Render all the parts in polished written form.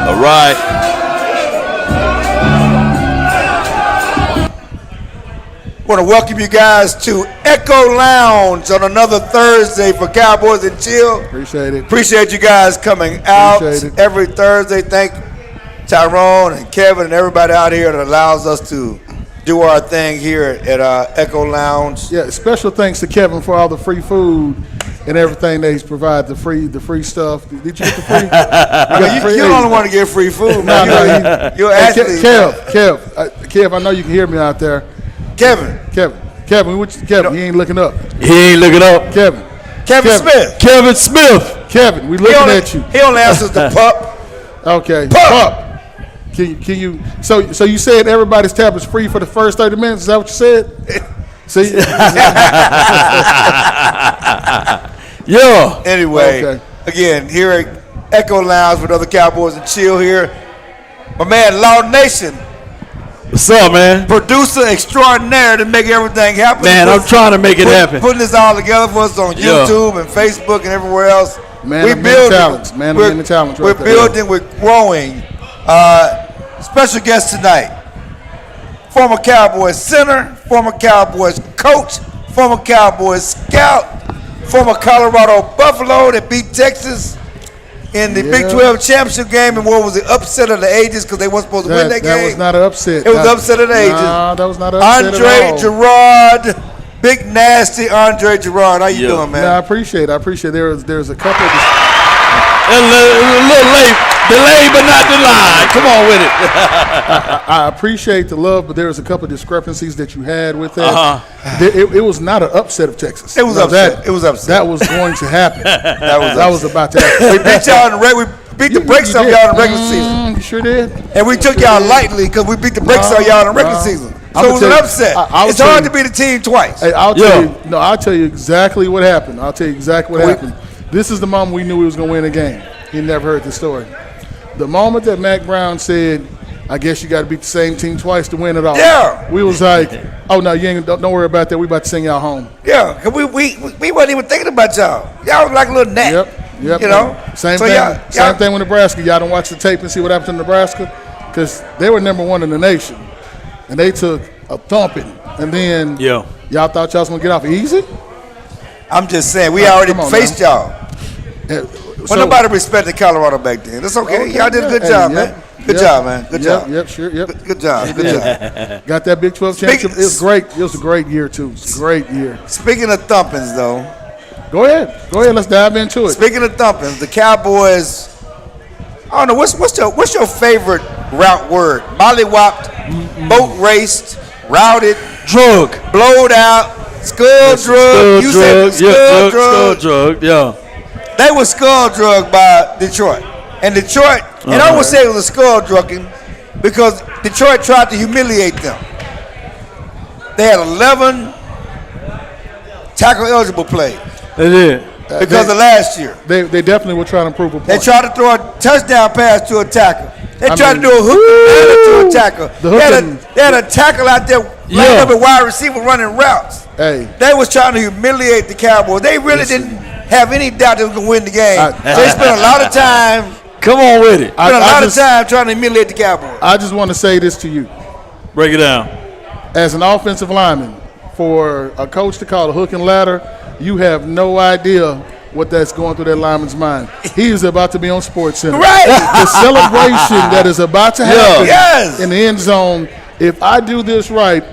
All right. I want to welcome you guys to Echo Lounge on another Thursday for Cowboys and Chill. Appreciate it. Appreciate you guys coming out every Thursday. Thank Tyrone and Kevin and everybody out here that allows us to do our thing here at Echo Lounge. Yeah, special thanks to Kevin for all the free food and everything that he's provided, the free stuff. Did you get the free? You don't want to get free food, man. You're actually Kev, I know you can hear me out there. Kevin, he ain't looking up. He ain't looking up. Kevin Smith. Kevin, we looking at you. He only answers the pup. Okay. Pup. Can you? So you said everybody's tap is free for the first 30 minutes. Is that what you said? See? Yeah. Anyway, again, here at Echo Lounge with other Cowboys and Chill here. My man, Law Nation. What's up, man? Producer extraordinaire to make everything happen. Man, I'm trying to make it happen. Putting this all together for us on YouTube and Facebook and everywhere else. We're building. We're building. We're growing. Special guest tonight. Former Cowboys center, former Cowboys coach, former Cowboys scout, former Colorado Buffalo that beat Texas in the Big 12 championship game, and what was the upset of the ages because they weren't supposed to win that game. That was not an upset. It was upset of the ages. No, that was not an upset Andre at all. Gerard, big nasty Andre Gerard. How you doing, man? I appreciate it. There's a couple of A little late. Delayed but not denied. Come on with it. I appreciate the love, but there was a couple of discrepancies that you had with that. It was not an upset of Texas. It was upset. It was upset. That was going to happen. that was about to happen. We beat y'all in the we beat the brakes off y'all in the regular season. You sure did. And we took y'all lightly because we beat the brakes off y'all in the regular season. So it was an upset. It's hard to beat a team twice. Hey, I'll tell you exactly what happened. Happened. This is the moment we knew we was going to win the game. You never heard the story. The moment that Mac Brown said, I guess you got to beat the same team twice to win it all. Yeah. We was like, oh, no, don't worry about that. We about to send y'all home. Yeah, because we wasn't even thinking about y'all. Y'all was like a little gnat. Yep. You know? Same thing with Nebraska. Y'all don't watch the tape and see what happened to Nebraska because they were number one in the nation. And they took a thumping. And then y'all thought y'all was going to get off easy? I'm just saying, we already faced y'all. Well, nobody respected Colorado back then. That's okay. Y'all did a good job, man. Good job, man. Good job. Good job. Got that Big 12 championship. It was great. It was a great year, too. It was a great year. Speaking of thumpings, though. Go ahead. Let's dive into it. Speaking of thumpings, the Cowboys, I don't know, what's your favorite route word? Mollywopped, boat raced, routed, drug, blowed out, skull drug. You said skull drug. Yeah. They were skull drugged by Detroit. And Detroit, and I would say it was a skull drugging because Detroit tried to humiliate them. They had 11 tackle eligible plays. They did. Because of last year. They definitely were trying to prove a point. They tried to throw a touchdown pass to a tackle. They tried to do a hook to a tackle. They had a tackle out there lining up a wide receiver running routes. Hey. They was trying to humiliate the Cowboys. They really didn't have any doubt they was going to win the game. They spent a lot of time. Come on with it. Spent a lot of time trying to humiliate the Cowboys. I just want to say this to you. Break it down. As an offensive lineman, for a coach to call a hook and ladder, you have no idea what that's going through that lineman's mind. He is about to be on SportsCenter. Right. The celebration that is about to happen in the end zone, if I do this right,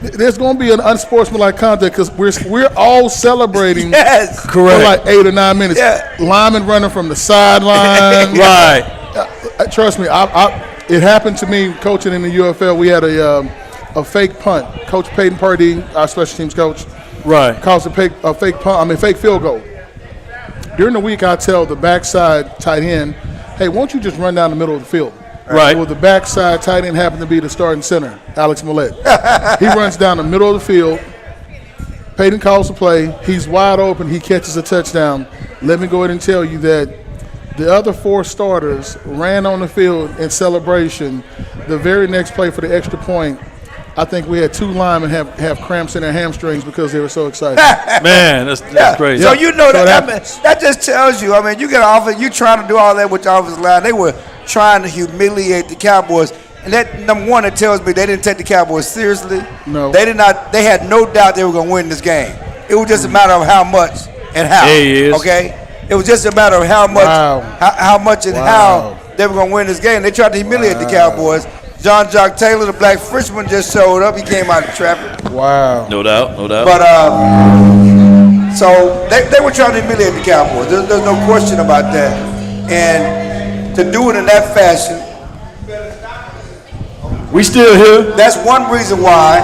there's going to be an unsportsmanlike conduct because we're all celebrating for like 8 or 9 minutes. Yeah. Linemen running from the sideline. Right. Trust me, it happened to me coaching in the UFL. We had a fake punt. Coach Peyton Purdy, our special teams coach, calls a fake field goal. During the week, I tell the backside tight end, hey, won't you just run down the middle of the field? Right. Well, the backside tight end happened to be the starting center, Alex Millett. He runs down the middle of the field. Peyton calls the play. He's wide open. He catches a touchdown. Let me go ahead and tell you that the other 4 starters ran on the field in celebration. The very next play for the extra point, I think we had 2 linemen have cramps in their hamstrings because they were so excited. Man, that's crazy. So you know that just tells you. I mean, you get off it. You trying to do all that with your offensive line. They were trying to humiliate the Cowboys. And that, number one, it tells me they didn't take the Cowboys seriously. No. They did not. They had no doubt they were going to win this game. It was just a matter of how much and how. There he is. Okay? It was just a matter of how much, how much and how they were going to win this game. They tried to humiliate the Cowboys. John Jock Taylor, the black Frenchman, just showed up. He came out of traffic. Wow. No doubt, no doubt. But so they were trying to humiliate the Cowboys. There's no question about that. And to do it in that fashion, we still here. that's one reason why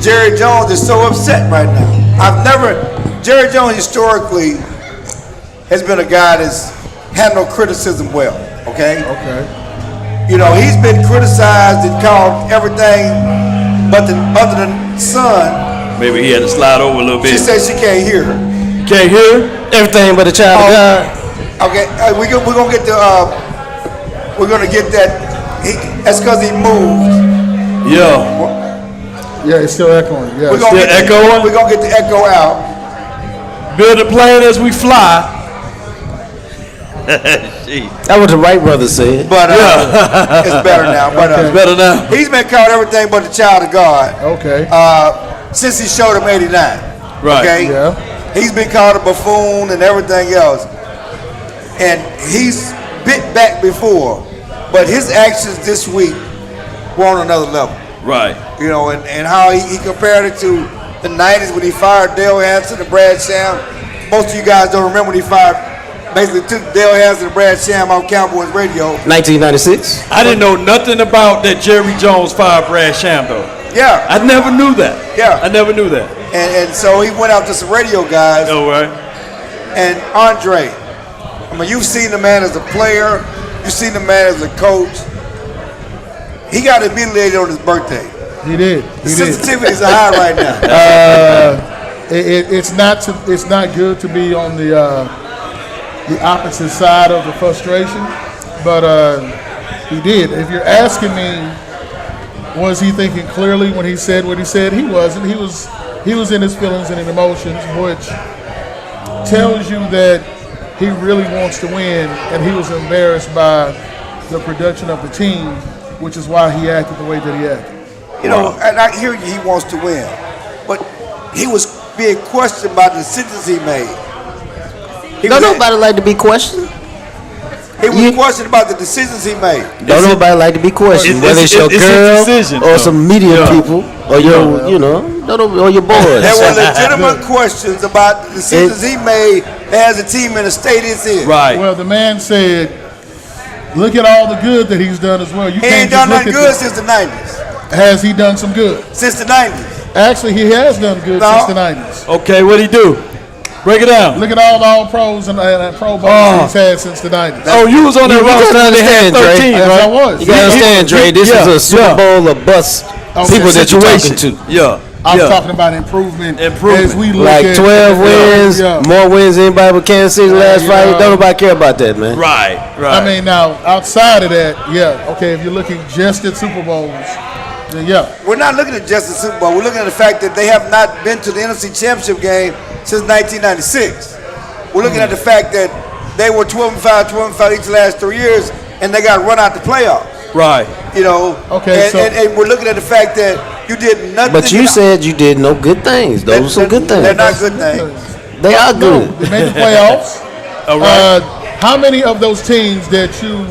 Jerry Jones is so upset right now. Jerry Jones historically has been a guy that's handled criticism well, okay? Okay. You know, he's been criticized and called everything but other than son. Maybe he had to slide over a little bit. She said she can't hear. Can't hear? Everything but a child of God. Okay, we're gonna get we're gonna get that. That's because he moved. Yeah. Yeah, it's still echoing. Yeah. We're gonna echoing? We're gonna get the echo out. Build a plane as we fly. That what the Wright brothers said. But it's better now. But It's better now. he's been called everything but the child of God Okay. since he showed him 89. Right. Okay. Yeah. He's been called a buffoon and everything else, and he's bit back before, but his actions this week were on another level. Right. You know, and how he compared it to the 90s when he fired Dale Hansen and Brad Sham. Most of you guys don't remember when he basically took Dale Hansen and Brad Sham on Cowboys radio. 1996. I didn't know nothing about that Jerry Jones fired Brad Sham, though. Yeah. I never knew that. Yeah. I never knew that. And so he went out to some radio guys. Oh, right. And Andre, I mean, you've seen the man as a player. You've seen the man as a coach. He got humiliated on his birthday. He did. The sensitivities are high right now. It's not good to be on the opposite side of the frustration, but he did. If you're asking me, was he thinking clearly when he said what he said? He wasn't. He was in his feelings and in emotions, which tells you that he really wants to win, and he was embarrassed by the production of the team, which is why he acted the way that he acted. You know, and I hear he wants to win, but he was being questioned by the decisions he made. Don't nobody like to be questioned. He was questioned about the decisions he made. Don't nobody like to be questioned, whether it's your it's girl his decision, or though. some media people or your, or your boys. There were legitimate questions about the decisions he made as a team in the state it's in. Right. Well, the man said, look at all the good that he's done as well. You He can't ain't just done look nothing at good the- since the 90s. Has he done some good? Since the 90s. Actually, he has done good No. since the 90s. Okay, what'd he do? Break it down. Look at all the All-Pros and Pro Bowls he's had since the 90s. Oh, you was on that You roster gotta when they had understand, Dre. 13, Yes, I right? was. You gotta understand, Dre. This is a Super Bowl of bus people that you're talking to. Yeah. I'm yeah. talking about improvement. Improvement. As we look Like at 12 wins, Yeah. more wins than anybody but Kansas City last Yeah. Friday. Don't nobody care about that, man. Right, right. I mean, now outside of that, okay, if you're looking just at Super Bowls, then yeah. We're not looking at just the Super Bowl. We're looking at the fact that they have not been to the NFC Championship game since 1996. We're looking at the fact that they were 12-5 each last 3 years, and they got run out the playoffs. right. You know. Okay, and we're looking at the fact that you did nothing. But you said you did no good things. Those were some good They're things. not good things. They are No, good. they made the playoffs. All right. How many of those teams that you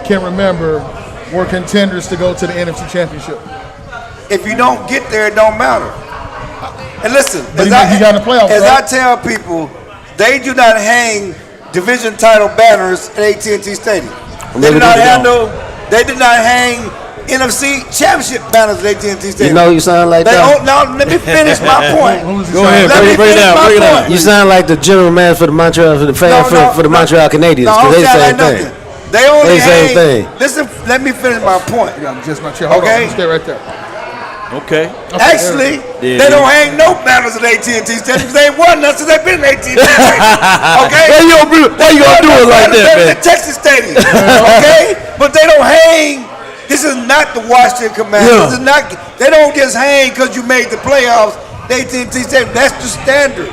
can remember were contenders to go to the NFC Championship? If you don't get there, it don't matter. And listen, But he got in the playoffs, as right? I tell people, they do not hang division title banners at AT&T Stadium. They did not handle. They did not hang NFC Championship banners at AT&T Stadium. You know you sound like that. Now let me finish my point. Go ahead, Let me break it finish down, my break it down. point. You sound like the general manager for the Montreal for the fan for the Montreal Canadiens No, because they don't the sound same like thing. nothing. They only They same hang. thing. Listen, let me finish my point. Yeah, I'm just my chair. Hold Okay. on, stay right there. Okay. Actually, Yeah. they don't hang no banners at AT&T Stadium because they ain't won nothing since they've been at AT&T Stadium. Okay? Why you gonna do it like that, man? At Texas Stadium. Okay? But they don't hang. This is not the Washington Commanders. Yeah. This is not. They don't just hang because you made the playoffs at AT&T Stadium. That's the standard.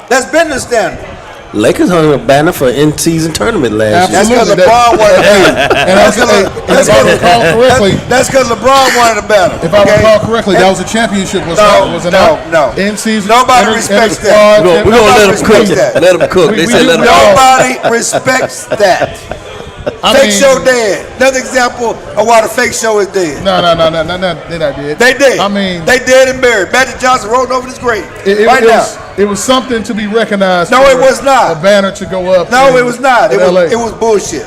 That's been the standard. Lakers hung a banner for in-season tournament last year. That's because LeBron wanted it. That's because LeBron wanted it better. If I recall correctly, that was a championship. Was it not? No. In-season. Nobody respects that. We're going to let them cook. Let them cook. They said let them cook. Nobody respects that. Fake show dead. Another example of why the fake show is dead. No, they're not dead. They did. I mean, they dead and buried. Magic Johnson rolling over his grave it was something to be recognized. No, it was not. A banner to go up. No, it was not. It was bullshit.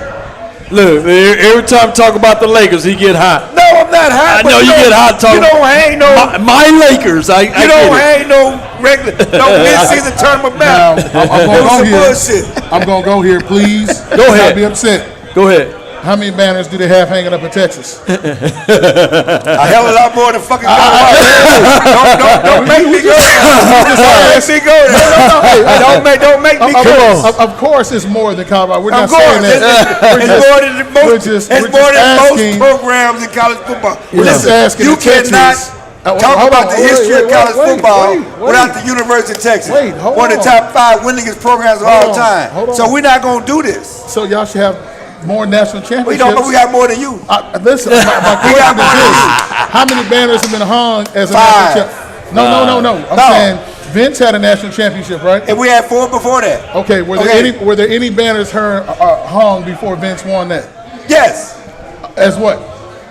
Look, every time I talk about the Lakers, he get hot. No, I'm not hot. I know you get hot talking. You don't hang no. My Lakers. You don't hang no regular, no mid-season tournament battle. I'm gonna go here, please. Go ahead. Don't be upset. Go ahead. How many banners do they have hanging up in Texas? A hell of a lot more than fucking Don't make me go there. Don't make me go. Of course, it's more than Colorado. We're not saying that. It's more than most programs in college football. Listen, you cannot talk about the history of college football without the University of Texas. One of the top 5 winningest programs of all time. So we're not going to do this. So y'all should have more national championships. We don't know we got more than you. Listen, my question is this. How many banners have been hung as a national champion? No. I'm saying Vince had a national championship, right? And we had 4 before that. Okay, were there any banners hung before Vince won that? Yes. As what?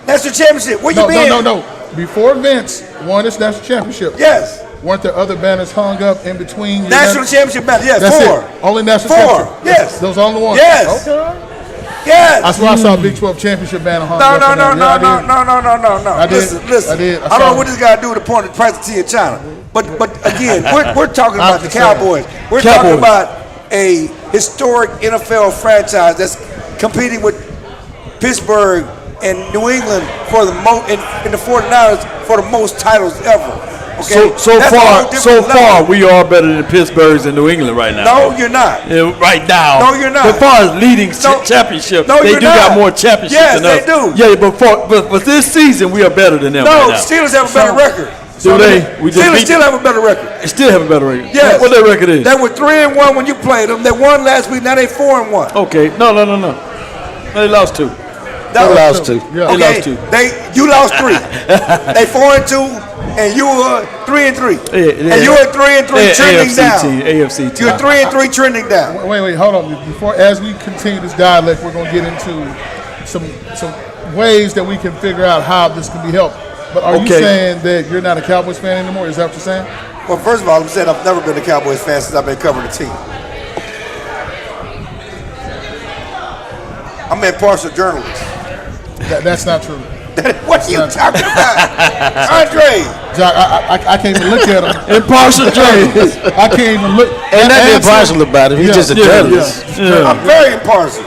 National championship. Where you been? No. Before Vince won his national championship. Yes. Weren't there other banners hung up in between? National championship banners, yes. That's 4. It. Only national 4. championship. Yes. Those are the ones. Yes. Okay. Yes. That's why I saw a Big 12 championship banner hung up. No. I did. Listen. I did. I don't know what this guy do to point the price of tea in China. But again, we're talking about the Cowboys. We're talking about a historic NFL franchise that's competing with Pittsburgh and New England for the most in the 49ers for the most titles ever. Okay? So far, we are better than Pittsburgh's and New England right now. No, you're not. Right now. No, you're not. As far as leading championship, they do got more championships than us. Yes, they do. Yeah, but this season, we are better than them right now. Steelers have a better record. Do they? Steelers still have a better record. They still have a better record. Yes. What their record is? They were 3-1 when you played them. They won last week. Now they 4-1. Okay. No. They lost 2. They lost 2. Yeah. Okay. They lost 2. You lost 3. They 4-2. And you were 3-3. And you were 3-3 trending down. AFC team. You're 3-3 trending down. Wait, hold on. As we continue this dialect, we're going to get into some ways that we can figure out how this can be helped. But are you saying that you're not a Cowboys fan anymore? Is that what you're saying? Well, first of all, I'm saying I've never been a Cowboys fan since I've been covering the team. I'm an impartial journalist. That's not true. What are you talking about? Andre. Jack, I can't even look at him. Impartial journalist. I can't even look. And not impartial about it. He's just a journalist. Yeah. I'm very impartial.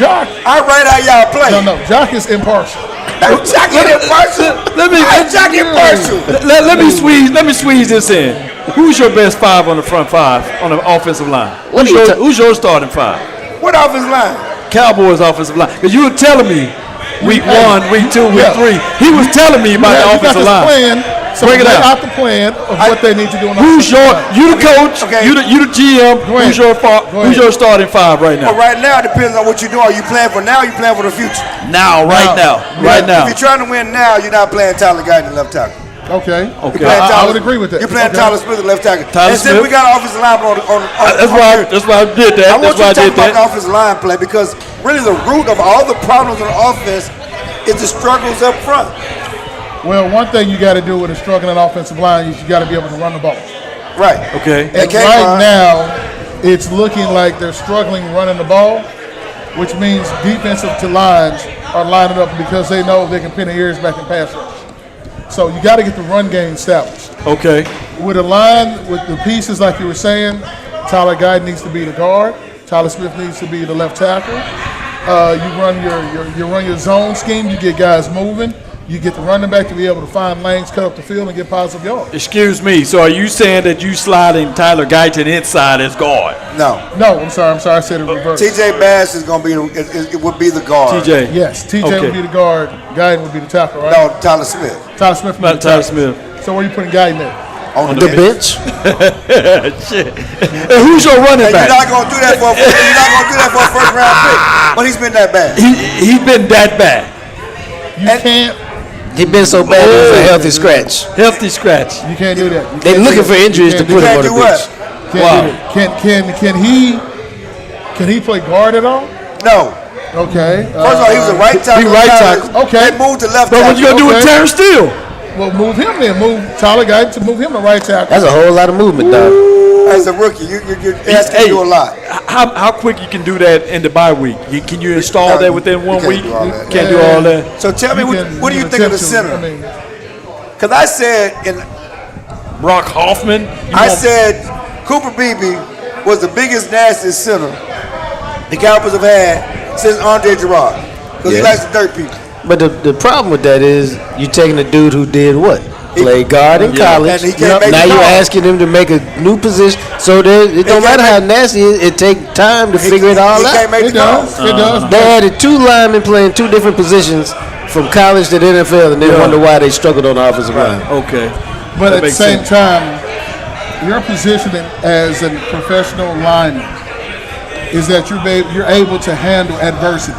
Jock. I write how y'all play. No. Jock is impartial. Jock is impartial. Let me squeeze this in. Who's your best 5 on the front 5 on the offensive line? Who's your starting 5? What offensive line? Cowboys offensive line. Because you were telling me week 1, week 2, week 3. He was telling me about the offensive line. Bring it out the plan of what they need to do on the offensive line. You the coach, you the GM, who's your starting 5 right now? Well, right now it depends on what you're doing. Are you playing for now or are you playing for the future? Right now. If you're trying to win now, you're not playing Tyler Guyton left tackle. Okay. I would agree with that. You're playing Tyler Smith at left tackle. Smith? We got offensive line on that's why I did that. I want you to talk about the offensive line play because really the root of all the problems on the offense is the struggles up front. Well, one thing you got to do with a struggling offensive line is you got to be able to run the ball. Right. Okay. And right now, it's looking like they're struggling running the ball, which means defensive lines are lining up because they know they can pin their ears back in pass rush. So you got to get the run game established. Okay. With a line, with the pieces like you were saying, Tyler Guyton needs to be the guard. Tyler Smith needs to be the left tackle. You run your zone scheme. You get guys moving. You get the running back to be able to find lanes, cut up the field, and get positive yards. Excuse me. So are you saying that you sliding Tyler Guyton inside as guard? No, I'm sorry. I said it reverse. TJ Bass is going to be. It would be the guard. TJ. Yes, TJ would be the guard. Guyton would be the tackle, right? No, Tyler Smith. Tyler Smith. Not Tyler Smith. So where are you putting Guyton at? On the bench. Shit. And who's your running back? You're not gonna do that for a first round pick. But he's been that bad. He's been that bad. You can't. He's been so bad he's a healthy scratch. Healthy scratch. You can't do that. They're looking for injuries to put him on the bench. Can he play guard at all? No. Okay. First of all, he was a right tackle. He right tackle. Okay. They moved to left But tackle. what you gonna do with Terrence Steele? Well, move him then. Move Tyler Guyton to move him to right tackle. That's a whole lot of movement, dog. As a rookie, you're asking to do a lot. How quick you can do that in the bye week? Can you install that within 1 week? Can't do all that. So tell me, what do you think of the center? Because I said Brock Hoffman. I said Cooper Beebe was the biggest, nastiest center the Cowboys have had since Andre Gerard. Because he likes to dirt people. But the problem with that is you're taking a dude who did what? Played guard in college. Now you're asking him to make a new position. So it don't matter how nasty it is. It takes time to figure it all out. It does. They added 2 linemen playing 2 different positions from college to the NFL, and they wonder why they struggled on the offensive line. Okay. But at the same time, your positioning as a professional lineman is that you're able to handle adversity.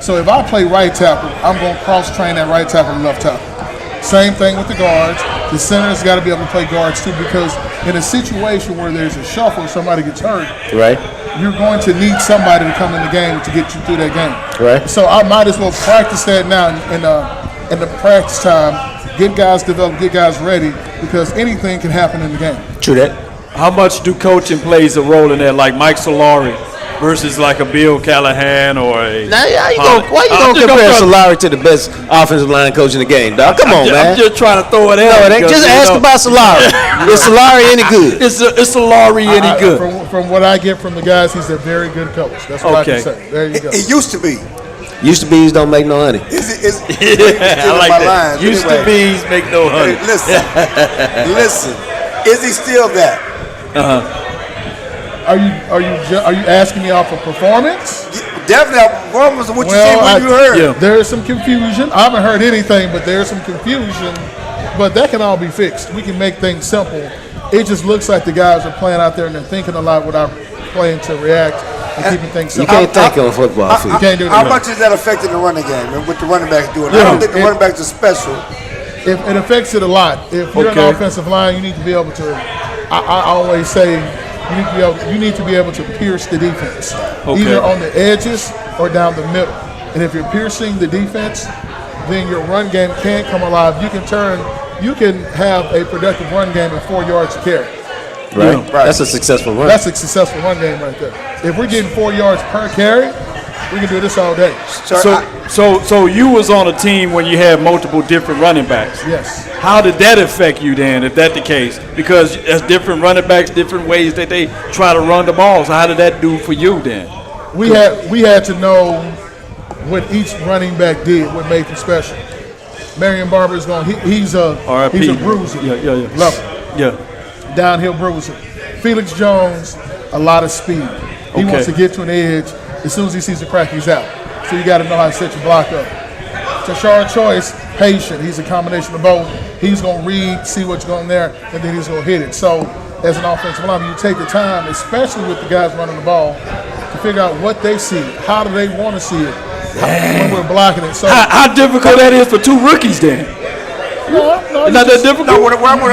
So if I play right tackle, I'm going to cross-train that right tackle and left tackle. Same thing with the guards. The center's got to be able to play guards too, because in a situation where there's a shuffle, somebody gets hurt, right? You're going to need somebody to come in the game to get you through that game. Right. So I might as well practice that now in the practice time. Get guys developed, get guys ready, because anything can happen in the game. True that. How much do coaching plays a role in that? Like Mike Solari versus like a Bill Callahan or a. Now, why you gonna compare Solari to the best offensive line coach in the game, dog? Come on, man. I'm just trying to throw it out. No, just ask about Solari. Is Solari any good? Is Solari any good? From what I get from the guys, he's a very good coach. That's what I can say. There you go. It used to be. Used to be's don't make no honey. I like that. Lines. Used to be's make no honey. Listen. Is he still that? Are you asking me off of performance? Definitely off performance of what you see when you heard. Yeah. There is some confusion. I haven't heard anything, but there's some confusion. But that can all be fixed. We can make things simple. It just looks like the guys are playing out there and they're thinking a lot without playing to react and keeping things simple. You can't think on a football field. You can't do that. How much is that affecting the running game and what the running backs doing? I don't think the running backs are special. It affects it a lot. If you're an offensive line, you need to be able to. I always say you need to be able to pierce the defense, either on the edges or down the middle. And if you're piercing the defense, then your run game can't come alive. You can have a productive run game at 4 yards a carry. Right. That's a successful run. That's a successful run game right there. If we're getting 4 yards per carry, we can do this all day. So you was on a team when you had multiple different running backs. Yes. How did that affect you then, if that's the case? Because as different running backs, different ways that they try to run the ball. So how did that do for you then? We had to know what each running back did, what made them special. Marion Barber is going. He's a bruiser. Yeah. Love him. Yeah. Downhill bruiser. Felix Jones, a lot of speed. He wants to get to an edge. As soon as he sees the crack, he's out. So you got to know how to set your block up. Tashard Choice, patient. He's a combination of both. He's going to read, see what's going there, and then he's going to hit it. So as an offensive lineman, you take the time, especially with the guys running the ball, to figure out what they see. How do they want to see it when we're blocking it? So how difficult that is for 2 rookies then? No, not that difficult. No, you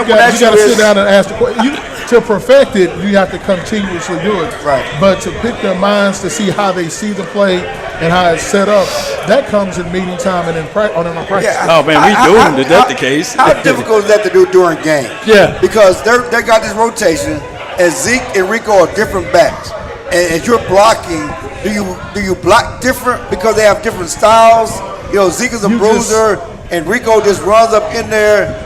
got to sit down and ask the question. To perfect it, you have to continuously do it. Right. But to pick their minds to see how they see the play and how it's set up, that comes in meeting time and in practice. Yeah, oh man, we doomed if that's the case. How difficult is that to do during games? Yeah. Because they got this rotation, and Zeke and Rico are different backs. And as you're blocking, do you block different because they have different styles? You know, Zeke is a bruiser, and Rico just runs up in there.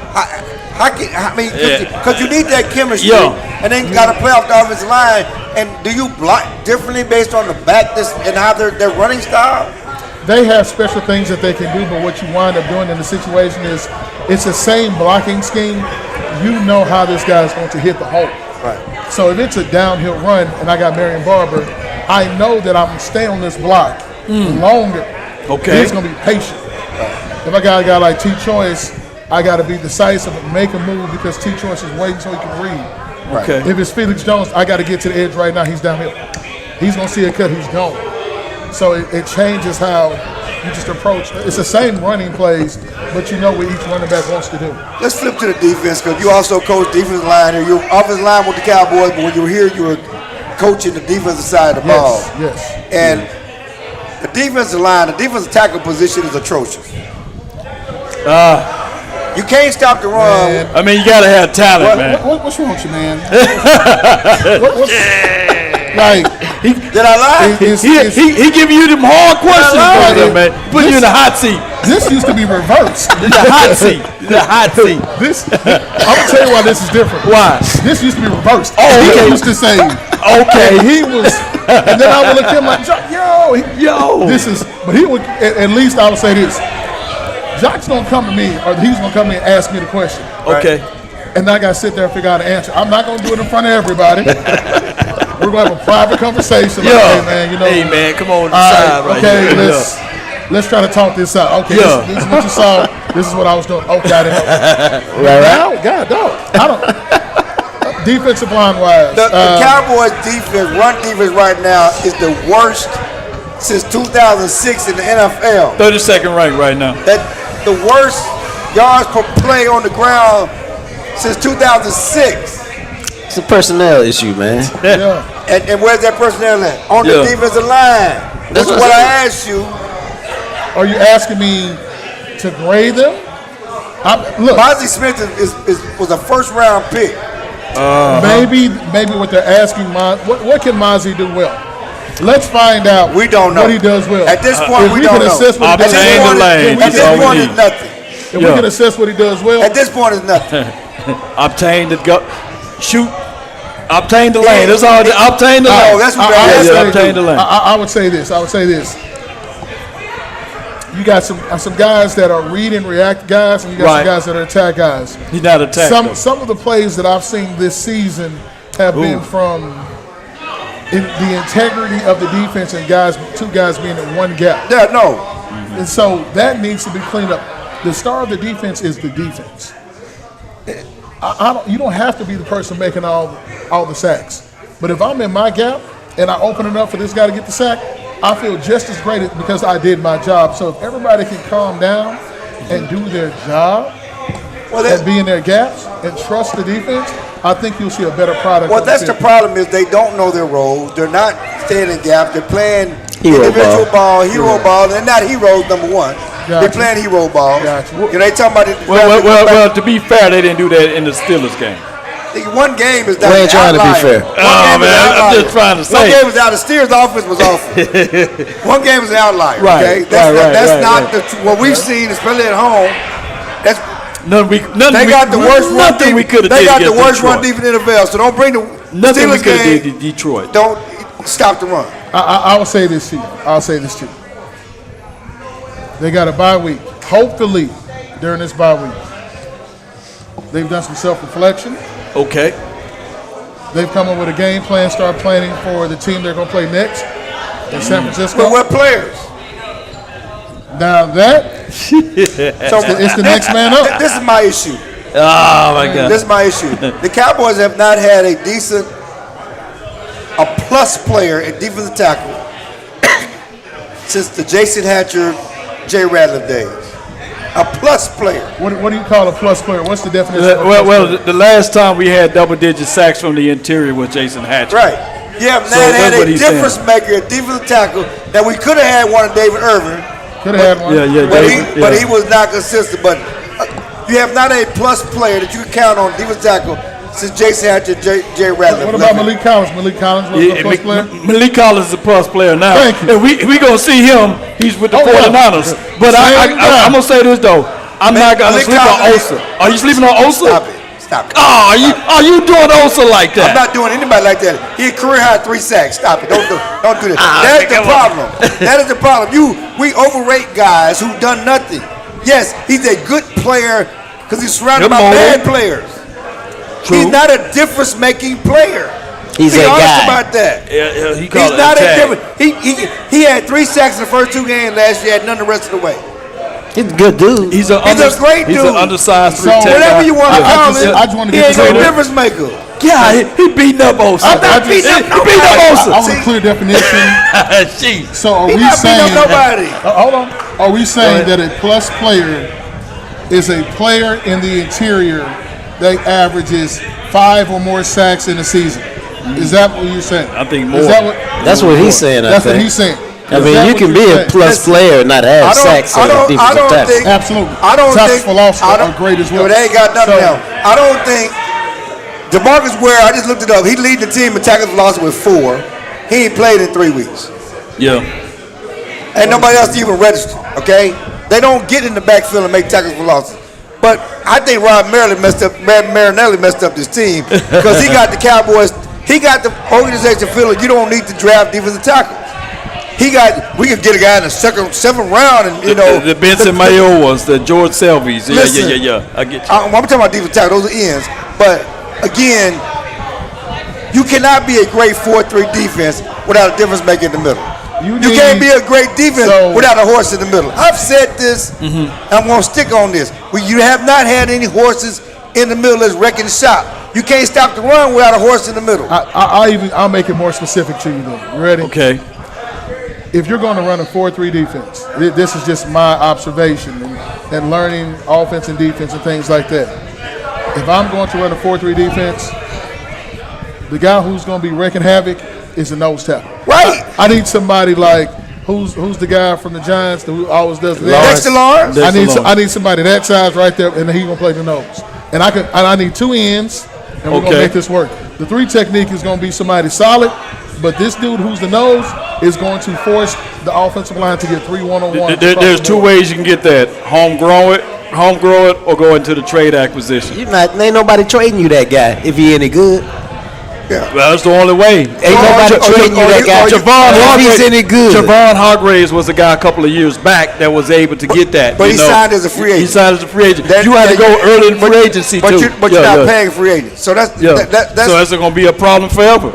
Because you need that chemistry, and then you got to play off the offensive line. And do you block differently based on the back and how their running style? They have special things that they can do, but what you wind up doing in the situation is it's the same blocking scheme. You know how this guy's going to hit the hole. Right. So if it's a downhill run and I got Marion Barber, I know that I'm going to stay on this block longer. Okay. He's going to be patient. If I got a guy like T. Choice, I got to be decisive and make a move because T-Choice is waiting so he can read. Right. Okay. If it's Felix Jones, I got to get to the edge right now. He's downhill. He's going to see a cut. He's gone. So it changes how you just approach. It's the same running plays, but you know what each running back wants to do. Let's flip to the defense because you also coach defensive line here. You're offensive line with the Cowboys, but when you were here, you were coaching the defensive side of the ball. Yes. And the defensive line, the defensive tackle position is atrocious. You can't stop the run. Man. I mean, you got to have talent, man. What's wrong with you, man? Like, Did I lie? He giving you them hard questions, brother, man. Put you in the hot seat. this used to be reversed. The hot seat. The hot seat. I'm gonna tell you why this is different. Why? This used to be reversed. Oh, okay. He used to say, Okay. he was, and then I would look at him like, Yo. this is. But he would, at least I would say this. Jock's gonna come to me, or he's gonna come to me and ask me the question. Okay. And I gotta sit there and figure out the answer. I'm not gonna do it in front of everybody. We're gonna have a private conversation. Like, hey man, Hey man, come on the all side right okay, here. let's try to talk this out. Okay, Yeah. this is what you saw. This is what I was doing. Okay, I didn't know. Right. Now, God, dog. I don't. Defensive line wise, The Cowboys defense, run defense right now is the worst since 2006 in the NFL. 32nd rank right now. That the worst yards per play on the ground since 2006. It's a personnel issue, man. yeah. And where's that personnel at? On the Yeah. defensive line. That's what what I'm I asked you. Are you asking me to grade them? Look, Mozzie Smith was a first round pick. maybe what they're asking, what can Mozzie do well? Let's find out. We don't know what he does well. At this point, If we we don't can know. assess what he does Obtain well, the lane. At That's this all we point, need. it's nothing. if we can assess what he does well, At this point, it's nothing. Obtain the shoot. Obtain the lane. That's all. Obtain the lane. Oh, that's what I would say- obtain the lane. I would say this. You got some guys that are read and react guys, and you got Right. some guys that are attack guys. He's not attacked. Some of the plays that I've seen this season have been from the integrity of the defense and two guys being in one gap. Yeah, no. And so that needs to be cleaned up. The star of the defense is the defense. You don't have to be the person making all the sacks. But if I'm in my gap and I open it up for this guy to get the sack, I feel just as great because I did my job. So if everybody can calm down and do their job and be in their gaps and trust the defense, I think you'll see a better product. Well, that's the problem is they don't know their roles. They're not staying in gaps. They're playing Hero individual ball. hero ball. They're not heroes, number one. Gotcha. They're playing hero ball. Gotcha. You know, they talking about it. Well, to be fair, they didn't do that in the Steelers game. One game is We ain't trying to be fair. Oh, man, I'm just trying to say. One game was out. The Steelers' offense was awful. One game was an outlier. Right, Okay, that's right, not what we've seen, especially at home. That's Nothing they got the worst run defense. we could have They did got the against worst run Detroit. defense in the NFL. So don't bring the Nothing we Steelers could have did game. to Detroit. Don't stop the run. I will say this to you. I'll say this to you. They got a bye week. Hopefully, during this bye week, they've done some self-reflection. Okay. They've come up with a game plan, start planning for the team they're going to play next in San Francisco. But what players? Now that So it's the next man up. This is my issue. Oh my God. This is my issue. The Cowboys have not had a plus player at defensive tackle since the Jason Hatcher, Jay Ratliff days. A plus player. What do you call a plus player? What's the definition? of a plus Well, player? the last time we had double-digit sacks from the interior was Jason Hatcher. Right. You have not that's had what a he's difference maker at defensive tackle that we could have had one of David Irvin, Could have had one. Yeah, but he was not consistent. But you have not a plus player that you can count on defensive tackle since Jason Hatcher, Jay Ratliff. What about Malik Collins? Malik Collins was a plus player. Malik Collins is a plus player now. Thank you. And we gonna see him. He's with the Oh, yeah. 49ers. But Same guy. I'm gonna say this though. I'm not gonna Malik sleep on Collins- Osa. Are you sleeping on Osa? Stop it. Stop it. Oh, are you doing Osa like that? I'm not doing anybody like that. He career high 3 sacks. Stop it. Don't do that. That's the problem. That is the problem. We overrate guys who done nothing. Yes, he's a good player because he's surrounded Good by motor. bad players. True. He's not a difference-making player. He's Be a honest guy. about that. Yeah, he He's called it not a tag. difference. He had 3 sacks in the first 2 games last year. Had none the rest of the way. He's a good dude. He's a great dude. He's an undersized So, 310 whatever guy. you want to call it, I just want to he get ain't no this difference maker. Yeah, he beating up Osa. I'm not beating up He beating up nobody. Osa. I want a clear definition. Jeez. So are He we not beating saying? up nobody. Hold on. Are we saying that a plus player is a player in the interior that averages 5 or more sacks in a season? Is that what you're saying? I think more. Is that what, That's what he's saying. that's I what think. he's saying. I Is mean, that you what can you're be a saying? plus player and not have sacks on I defensive don't tackle. think. Absolutely. I don't Tackles think. for loss I are don't- great as well. They ain't got nothing So- else. I don't think. DeMarcus Ware, I just looked it up. He lead the team in tackles for loss with 4. He ain't played in 3 weeks. Yeah. Ain't nobody else even registered. Okay, they don't get in the backfield and make tackles for losses. But I think Marinelli messed up this team because he got the Cowboys. He got the organization feeling you don't need to draft defensive tackles. We could get a guy in the seventh round, and The Benson Mayo ones, the George Selvies. Yeah, Listen, yeah. I get you. I'm talking about defensive tackles; those are ends. But again, you cannot be a great 4-3 defense without a difference maker in the middle. You can't be a great defense without a horse in the middle. I've said this, and I'm going to stick on this. You have not had any horses in the middle that's wrecking shop. You can't stop the run without a horse in the middle. I'll make it more specific to you then. You ready? Okay. If you're going to run a 4-3 defense, this is just my observation and learning offense and defense and things like that. If I'm going to run a 4-3 defense, the guy who's going to be wrecking havoc is a nose tackle. Right. I need somebody like who's the guy from the Giants who always does that. Dexter Lawrence. I need somebody that size right there, and he's gonna play the nose. And I need 2 ends, and we're gonna make this work. The 3 technique is gonna be somebody solid, but this dude who's the nose is going to force the offensive line to get 3 1-on-1. There's 2 ways you can get that: homegrow it, or go into the trade acquisition. Ain't nobody trading you that guy if he any good. Yeah. Well, that's the only way. Ain't nobody trading you that guy. If he's any good. Javon Hargraves was a guy a couple of years back that was able to get that. But he signed as a free agent. He signed as a free agent. You had to go early in free agency too. But you're not paying free agents. So that's So that's going to be a problem forever.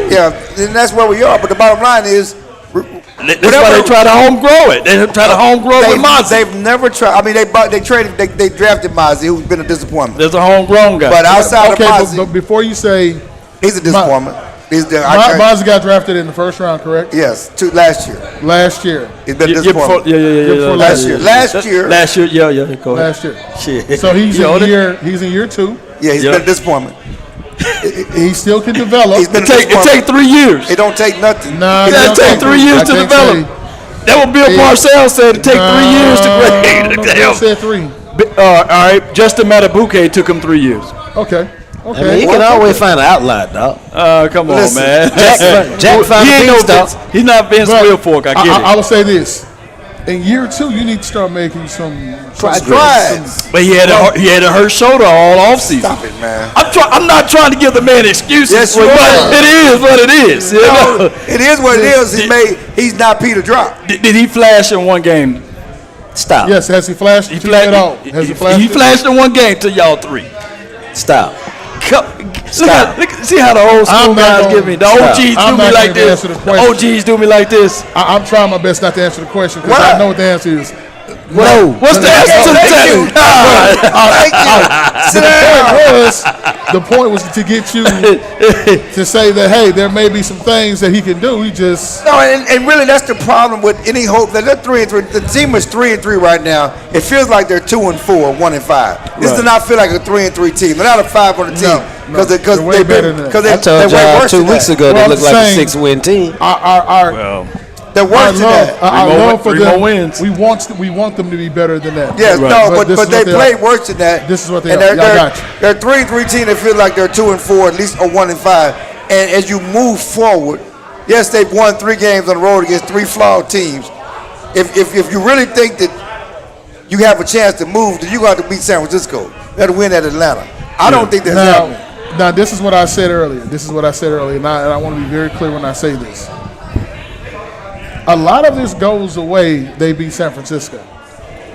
yeah, and that's where we are. But the bottom line is, That's why they try to homegrow it. They try to homegrow with Mozzie. They've never tried. I mean, they drafted Mozzie, who's been a disappointment. There's a homegrown guy. But outside of but Mozzie, before you say he's a disappointment. Mozzie got drafted in the first round, correct? Yes, last year. Last year. He's been a disappointment. Last year. Last year, yeah. Go ahead. Last year. Shit. So he's in year 2. Yeah, he's been a disappointment. He still can develop. He's been It take 3 years. It don't take nothing. Nah, It take 3 years to develop. That what Bill Parcells said. It take 3 years to grade. Bill said 3. All right, Justin Matabuke took him 3 years. Okay. I mean, he can always find an outlet, dog. Come on, Listen, man. Jack found He a ain't beast, no dog. Vince. He's not Vince Wilfork. I get it. I would say this. In year 2, you need to start making some Strides. But he had a hurt shoulder all offseason. Stop it, man. I'm not trying to give the man excuses, Yes, you but are. it is what it is. You know? It is what it is. He's not Peter Drop. Did he flash in one game? Stop. Yes, has he flashed? He to you at all? flashed. Has he flashed? He flashed in one game to y'all 3. Stop. See how the old school I'm not guys gonna- give me. The OGs do I'm me not like gonna this. answer the The question. OGs do me like this. I'm trying my best not to answer the question because Why? I know what the answer is. No. What's the answer to Thank you. that? Thank you. Sit down. The point was to get you to say that, hey, there may be some things that he can do. He just No, and really, that's the problem with any hope. That they're 3-3. The team is 3-3 right now. It feels like they're 2-4, 1-5. This does not feel like a 3-3 team. They're not a 500 team because They're way better than that. I told y'all 2 weeks ago they Well, looked I'm like a saying- 6-win team. they're worse than that. Our love for Three more them. wins. We want them to be better than that. Yes, Right. no, But this but is they what they played are. worse than that. This is what they and are. they're, Y'all they're, got you. they're a 3-3 team that feel like they're 2-4, at least, or 1-5. And as you move forward, yes, they've won 3 games on the road against 3 flawed teams. If you really think that you have a chance to move, then you got to beat San Francisco. You got to win at Atlanta. I don't think that's happening. Now, this is what I said earlier. And I want to be very clear when I say this. A lot of this goes away. They beat San Francisco.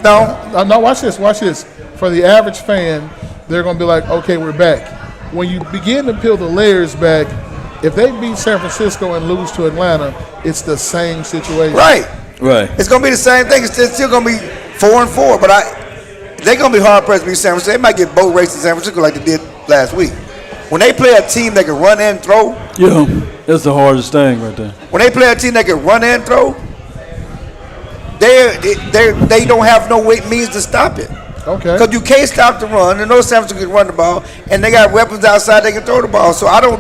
No. No, watch this. For the average fan, they're going to be like, okay, we're back. When you begin to peel the layers back, if they beat San Francisco and lose to Atlanta, it's the same situation. Right. Right. It's going to be the same thing. It's still going to be 4-4, but they're gonna be hard pressed to beat San Francisco. They might get boat race in San Francisco like they did last week. When they play a team that can run and throw, Yeah, that's the hardest thing right there. when they play a team that can run and throw, they don't have no means to stop it. Okay. Because you can't stop the run. And no San Francisco can run the ball, and they got weapons outside they can throw the ball. So I don't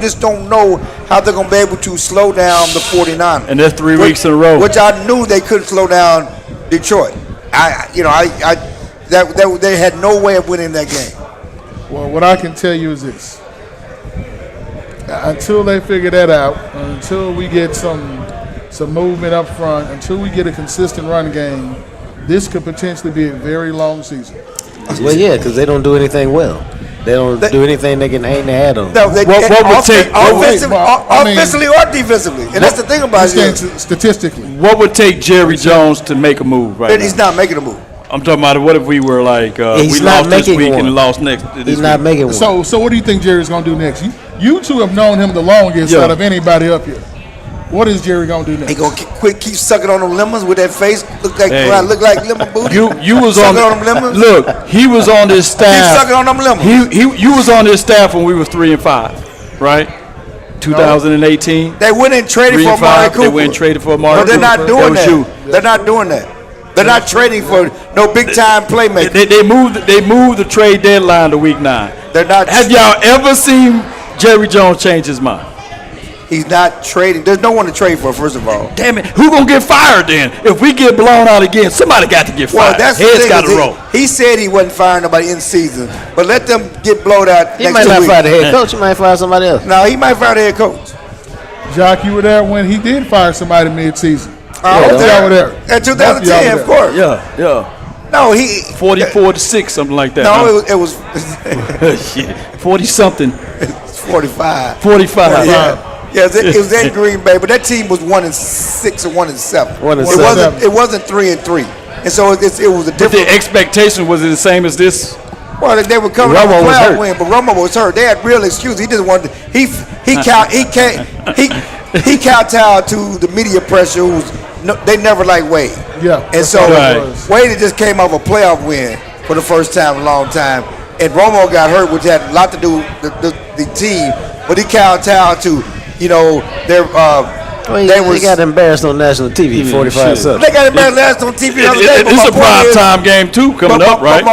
know how they're gonna be able to slow down the 49ers. And that's 3 weeks in a row. Which I knew they couldn't slow down Detroit. They had no way of winning that game. Well, what I can tell you is this. Until they figure that out, until we get some movement up front, until we get a consistent run game, this could potentially be a very long season. Well, yeah, because they don't do anything well. They don't do anything they can hang their hat on. No, What would take offensively or defensively, and that's the thing about it. Statistically, What would take Jerry Jones to make a move right now? He's not making a move. I'm talking about what if we were like He's we not lost this making week one. and lost next. He's not making one. so what do you think Jerry's going to do next? You two have known him the longest out of anybody up here. What is Jerry going to do next? He gonna keep sucking on them lemons with that face. Look like lemon booty. You was on them lemons. Look, he was on this Keep staff. sucking on them lemons. You was on this staff when we was 3-5, right? 2018. They went and traded for Amari 3-5. Cooper. They went and traded for Amari No, they're not Cooper. doing That that. was you. They're not doing that. They're not trading for no big time playmaker. They moved the trade deadline to week 9. They're not. Have y'all ever seen Jerry Jones change his mind? He's not trading. There's no one to trade for. First of all. Damn it, who gonna get fired then? If we get blown out again, somebody got to get fired. Well, that's Heads the thing. got to roll. He said he wasn't firing nobody in season, but let them get blowed out. He next might 2 not weeks. fire the head coach. He might fire somebody else. No, he might fire the head coach. Jock, you were there when he did fire somebody mid-season. I was y'all were there. In 2010, of course. Yeah. No, he 44-6, something like that. No, it was Shit, 40 something, 45. 45. Yeah, it was at Green Bay, but that team was 1-6 or 1-7. 1-7. It wasn't 3-3, and so it was a But different. the expectation was it the same as this? Well, they were coming off Romo a was playoff hurt. win, but Romo was hurt. They had real excuse. He just wanted. He kowtowed to the media pressure. They never liked Wade. Yeah. And so Wade just came off a playoff win for the first time in a long time, and Romo got hurt, which had a lot to do with the team. But he kowtowed to their. They got embarrassed on national TV, 45-7. They got embarrassed last on TV the other day. It's a prime time game too coming up, right?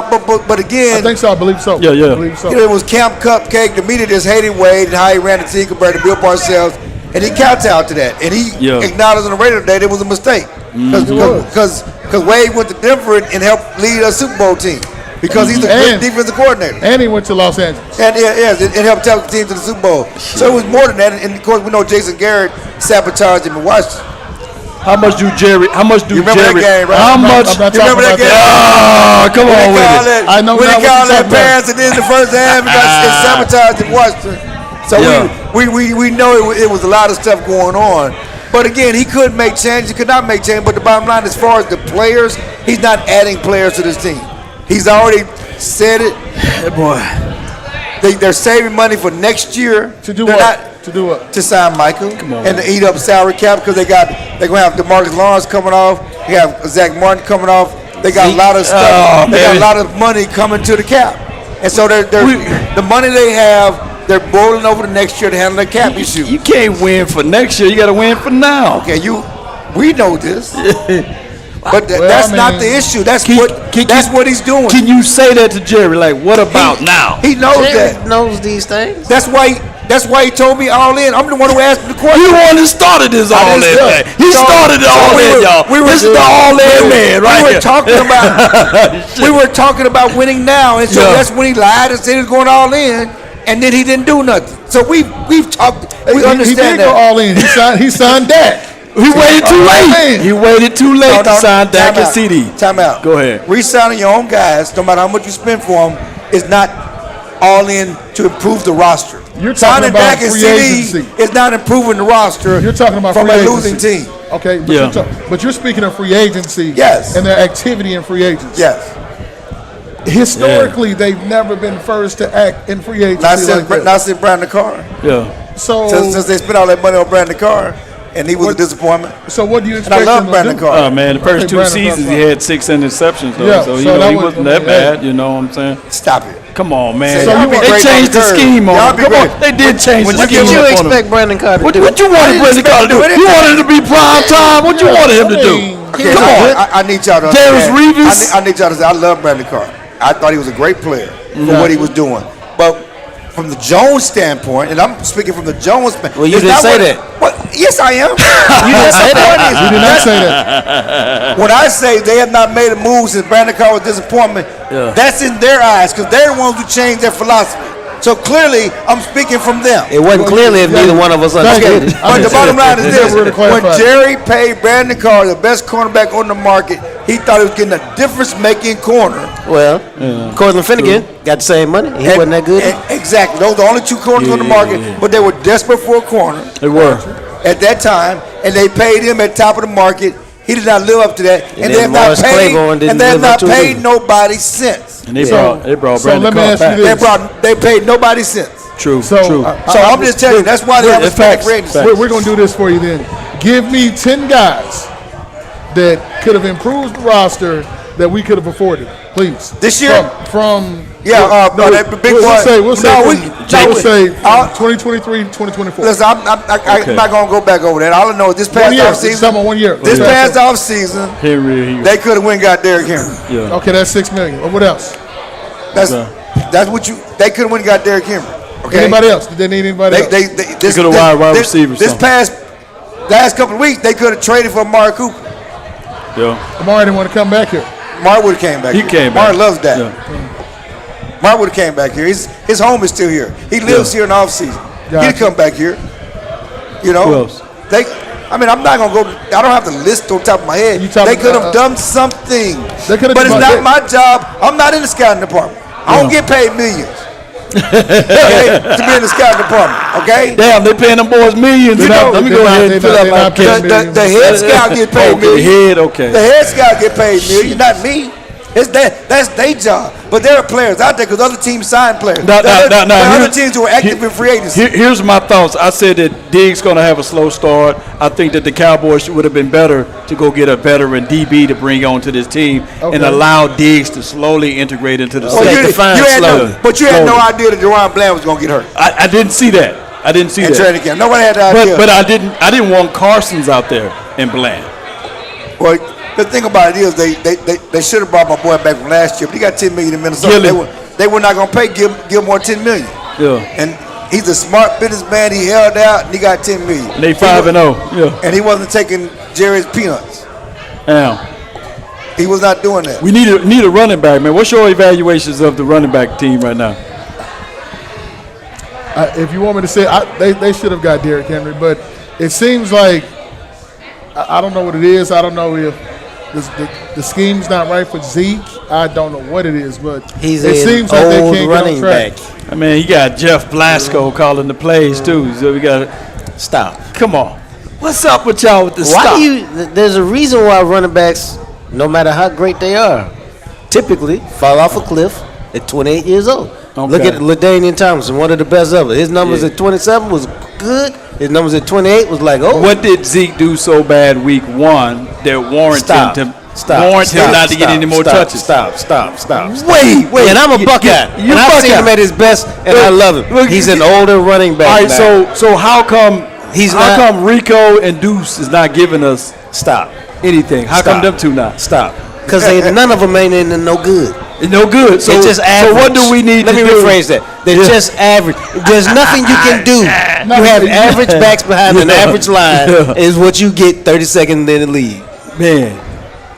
But again, I think so. I believe so. Yeah. I believe so. it was Camp Cupcake. The media just hated Wade and how he ran the team compared to Bill Parcells, and he kowtowed to that. And he acknowledged on the radio today that it was a mistake because Wade went to Denver and helped lead a Super Bowl team because he's a good defensive coordinator. And he went to Los Angeles. And it helped take the team to the Super Bowl. So it was more than that. And of course, we know Jason Garrett sabotaged him in Washington. How much do Jerry? You remember that game, right? How much? I'm not You remember talking that about game? Come on with it. I know when now he what called you're that talking about. pass and then the first half he got sabotaged in Washington. So we know it was a lot of stuff going on. But again, he could make changes. He could not make changes. But the bottom line, as far as the players, he's not adding players to this team. He's already said it. Boy. They're saving money for next year. To do what? To do what? To sign Michael and to eat up salary cap because they're gonna have DeMarcus Lawrence coming off. They have Zach Martin coming off. They got a lot of stuff. They got a lot of money coming to the cap, and so the money they have, they're rolling over to next year to handle their cap issue. You can't win for next year. You got to win for now. Okay, we know this. But that's not the issue. That's what he's doing. Can you say that to Jerry? Like, what about now? He knows Jerry that. knows these things. That's why he told me all in. I'm the one who asked him the question. You the one that started this all in thing. He started it all in, y'all. This is the all in man, right We were here. talking about we were talking about winning now, and so that's when he lied and said he was going all in, and then he didn't do nothing. So we've talked. We understand he did that. go all in. He signed Dak. He waited too late. He waited too late to sign Dak and CD. Time out. Go ahead. Re-signing your own guys, no matter how much you spend for them, is not all in to improve the roster. You're talking Signing about Dak and free CD agency. is not improving the roster. You're talking about from free a agency. losing team. Okay, but you're speaking of free agency. Yes. And their activity in free agency. Yes. Historically, they've never been first to act in free agency. Not since Brandon Carr. Yeah. So Since they spent all that money on Brandon Carr. and he was a disappointment. So what do you And expect? I love him to Brandon do? Carter. Oh man, the first two Brandon seasons he Carter. had 6 interceptions though, Yeah, so so that he was- wasn't that yeah. bad. You know what I'm saying? Stop it. Come on, man. So y'all be they great changed on the the curve. scheme on Y'all him. be Come on, great. they did change When the you scheme get- What you up on him. expect Brandon Carter to do? What you wanted Brandon Carter to do? You wanted him to be prime time. What you wanted him to do? Okay, Come on. I need y'all to Darius understand. Reeves? I need y'all to say I love Brandon Carter. I thought he was a great player for what he was doing. But from the Jones standpoint, and I'm speaking from the Jones standpoint. Well, you didn't say that. Yes, I am. You didn't say that. You did not say that. When I say they have not made a move since Brandon Carter was disappointment, that's in their eyes because they're the ones who changed their philosophy. So clearly, I'm speaking from them. It wasn't clearly if neither one of us understood it. But the bottom line is this: We're to when clarify. Jerry paid Brandon Carter, the best cornerback on the market, he thought he was getting a difference-making corner. Well, Cortland Finnegan got the same money. He wasn't that good. Exactly. Those are the only two corners on the market, but they were desperate for a corner They were. at that time, and they paid him at top of the market. He did not live up to that, and then they have not Morris paid, Claiborne didn't and they have live up not to it paid either. nobody since. And they brought so Brandon let me Carter ask you back. this. They paid nobody since. True. So, True. So I'm just telling you, that's why they have a Facts. respect ratings. Facts. We're going to do this for you then. Give me 10 guys that could have improved the roster that we could have afforded, please. This year? From Yeah, no, that big we'll one. say, No, we- 2023, 2024. Listen, I'm not going to go back over that. All I know is this past 1 year. off season. 1 year. This past off season, Henry, they could have went and got Derrick Henry. yeah. Okay, that's $6 million. What else? That's what you. They could have went and got Derrick Henry. Okay. Anybody else? Did they need anybody else? This could have wide receivers, This something. last couple of weeks, they could have traded for Amari Cooper. Yeah. Amari didn't want to come back here. Amari would have came back. He here. came back. Amari loves that. Yeah. Amari would have came back here. His home is still here. He lives here in the off season. Gotcha. He'd come back here. You know. Who else? I'm not gonna go. I don't have to list on top of my head. You talking They could about, have done something. They could have But it's done- not my job. I'm not in the scouting department. I don't get paid millions. Okay, to be in the scouting department. Okay. Damn, they paying them boys millions. They're not- Let me they're go not- ahead and they're fill not- out they're my not paying account. The head scout get paid Okay, millions. head, okay. The head scout get paid millions, not me. That's their job. But there are players out there because other teams sign players. Now, There are other here- teams who are active in free agency. Here's my thoughts. I said that Diggs going to have a slow start. I think that the Cowboys would have been better to go get a veteran DB to bring onto this team and Okay. allow Diggs to slowly integrate into the Well, system. you had no idea that Deron Bland was going to get hurt. I didn't see that. I didn't see In that. training camp. Nobody had the idea. But I didn't want Carson's out there and Bland. Well, the thing about it is they should have brought my boy back from last year, but he got $10 million in Minnesota. Gillen. They were not going to pay Gilmore $10 million. Yeah. And he's a smart businessman. He held out and he got $10 million. And they 5-0. Yeah. And he wasn't taking Jerry's peanuts. Now, He was not doing that. we need a running back, man. What's your evaluations of the running back team right now? If you want me to say, they should have got Derrick Henry, but it seems like I don't know what it is. I don't know if the scheme's not right for Zeke. I don't know what it is, but He's it an seems like they old can't get on running track. back. I mean, you got Jeff Blasco calling the plays too. So we got Stop. come on. What's up with y'all with the Why stop? do you? There's a reason why running backs, no matter how great they are, typically fall off a cliff at 28 years old. Okay. Look at LaDainian Thompson, one of the best ever. His numbers at 27 was good. His numbers at 28 was like, oh. What did Zeke do so bad week one that warranted him not to get any more touches? Stop. Wait. And I'm a Buckeye. You and I've seen Buckeye. him at his best, and I love him. Look, He's an older running back. All right, now. so how come Not- come Rico and Deuce is not giving us Stop. anything? How come Stop. them two not? Stop. Because none of them ain't in no good. It's no good. So, They're just average. so what do we need Let to me do? rephrase that. They're just average. There's nothing you can do. You have average backs behind an average line is what you get 32nd in the league. Man.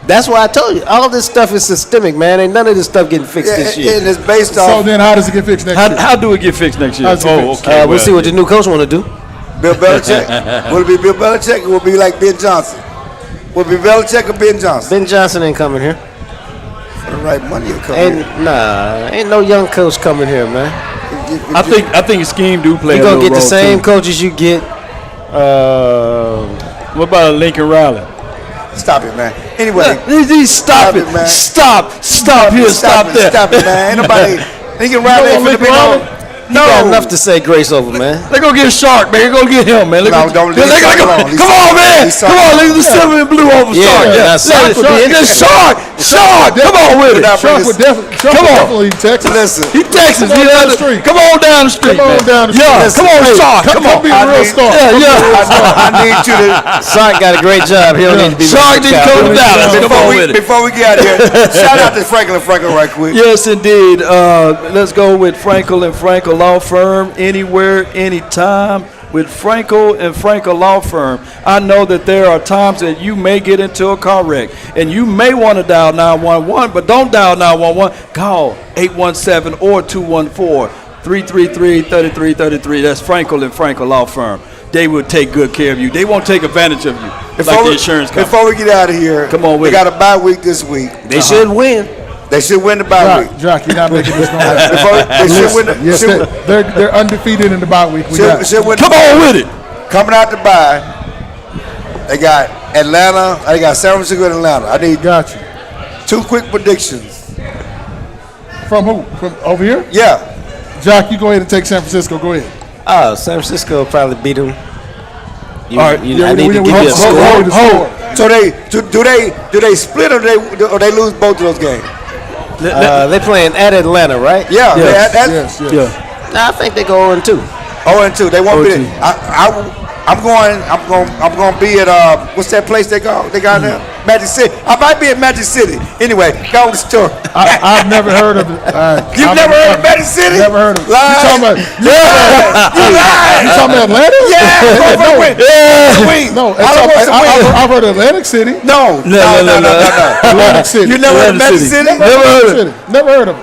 That's why I told you. All this stuff is systemic, man. Ain't none of this stuff getting fixed this year. And it's based So off then, how does it get fixed next year? How do it get fixed next year? How's it fixed? Okay. We'll see what the new coach want to do. Bill Belichick. Will it be Bill Belichick or will it be like Ben Johnson? Will it be Belichick or Ben Johnson? Ben Johnson ain't coming here. For the right money, he'll come here. Ain't no young coach coming here, man. I think scheme do play You a gonna little get the role, same too. coaches you get. What about Lincoln Riley? Stop it, man. Anyway, Stop it, man. Stop here, stop there. Stop it, man. Ain't nobody. Lincoln Riley ain't finna be Lincoln no. Riley? No. got enough to say grace over, man. They go get Shark, man. Go get him, man. No, don't leave Shark alone. Come on, man. Come on, leave the silver and blue over Shark. Yeah, Shark. Come on with it. Shark would definitely Texas. Listen. He Texas. Come on down the street. Come on down the street. Come on down the street. Yeah, come on, Shark. Come on. Be a real star. I need you to. Sark got a great job. He don't need to be. Shark didn't come to Dallas. Come on with it. Before we get out of here, shout out to Frenkel and Frenkel right quick. Yes, indeed. Let's go with Frenkel and Frenkel Law Firm. Anywhere, anytime. With Frenkel and Frenkel Law Firm, I know that there are times that you may get into a car wreck, and you may want to dial 911, but don't dial 911. Call 817 or 214-333-3333. That's Frenkel and Frenkel Law Firm. They will take good care of you. They won't take advantage of you like the insurance company. Before we get out of here, come on with we got a bye week this week. They should win. They should win the bye week. Jock, you're not making this going happen. They should win. Yes, they're undefeated in the bye week. Come on with it. Coming out the bye, they got Atlanta. They got San Francisco and Atlanta. I need two quick predictions. From who? From over here? Yeah. Jock, you go ahead and take San Francisco. Go ahead. Oh, San Francisco will probably beat them. All right. I need to give you a score. So do they split or they lose both of those games? They playing at Atlanta, right? Yeah. Yes. Nah, I think they go 0-2. 0-2. They won't be. I'm going to be at what's that place they got there? Magic City. I might be at Magic City. Anyway, go on the story. I've never heard of it. You've never heard of Magic City? Never heard of it. Lies. You talking about Atlanta? Yeah. No, I've heard of Atlantic City. No. Atlantic City. You never heard of Magic City? Never heard of it. Never heard of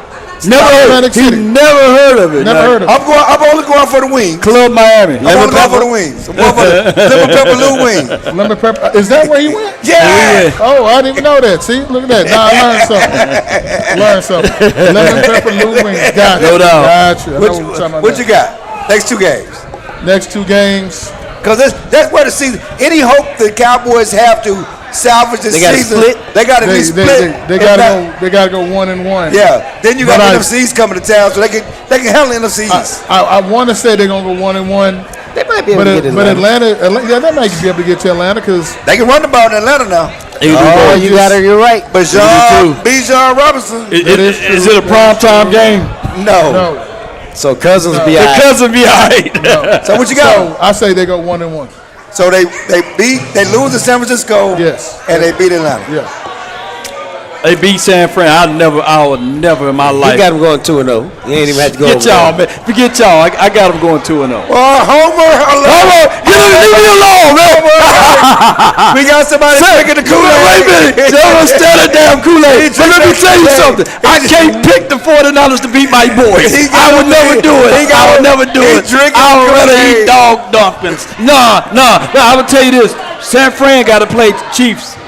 it. I'm only going for the wings. Club Miami. I'm only going for the wings. I'm going for the lemon pepper Lou wings. Lemon pepper. Is that where he went? Yeah. Oh, I didn't even know that. See, look at that. Now I learned something. Lemon pepper Lou wings. Got it. No doubt. Got you. What you got? Next two games. Because that's where the season. Any hope the Cowboys have to salvage the season? They got to be split. They got to go 1-1. Yeah. Then you got NFCs coming to town, so they can handle NFCs. I want to say they're gonna go 1-1. They might be able to get Atlanta. They might be able to get to Atlanta because they can run the ball in Atlanta now. You're right. But Bijan Robinson. Is it a primetime game? No. So Cousins be all right. Cousins be all right. So what you got? So I say they go 1-1. So they lose to San Francisco. Yes. And they beat Atlanta. Yeah. They beat San Fran. I would never in my life. You got them going 2-0. You ain't even have to go. Forget y'all, man. Forget y'all. I got them going 2-0. Homer, leave me alone, man. We got somebody drinking the Kool-Aid. Wait a minute. Don't stand a damn Kool-Aid. But let me tell you something. I can't pick the 49ers to beat my boys. I would never do it. I would never do it. I would rather eat dog dumplings. Nah. I would tell you this. San Fran got to play Chiefs.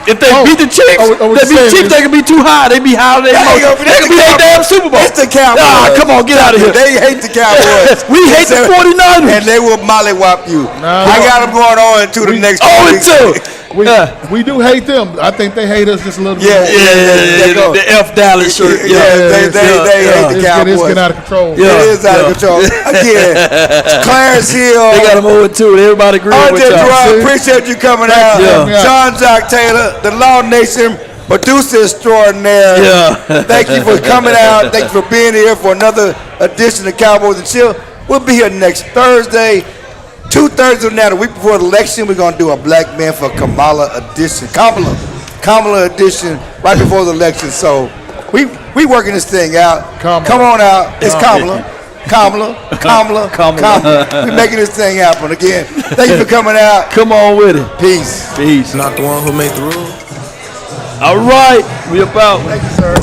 If they beat the Chiefs, they can be too high. They be higher than they can be their damn Super Bowl. It's the Cowboys. Come on, get out of here. They hate the Cowboys. We hate the 49ers. And they will mollywop you. I got them going on to the next 2 weeks. We do hate them. I think they hate us just a little bit. Yeah. The F Dallas shirt. They hate the Cowboys. It's getting out of control. It is out of control. Again, Clarence Hill. They got them over too. Everybody agree with y'all. Appreciate you coming out. John Jock Taylor, the Law Nation producer extraordinaire. Thank you for coming out. Thank you for being here for another edition of Cowboys and Chill. We'll be here next Thursday. 2 Thursdays from now, the week before the election, we're going to do a Black Man for Kamala edition. Kamala edition right before the election. So we working this thing out. Come on out. It's Kamala. We're making this thing happen. Again, thank you for coming out. Come on with it. Peace. Not the one who made the rules. All right. We about. Thank you, sir.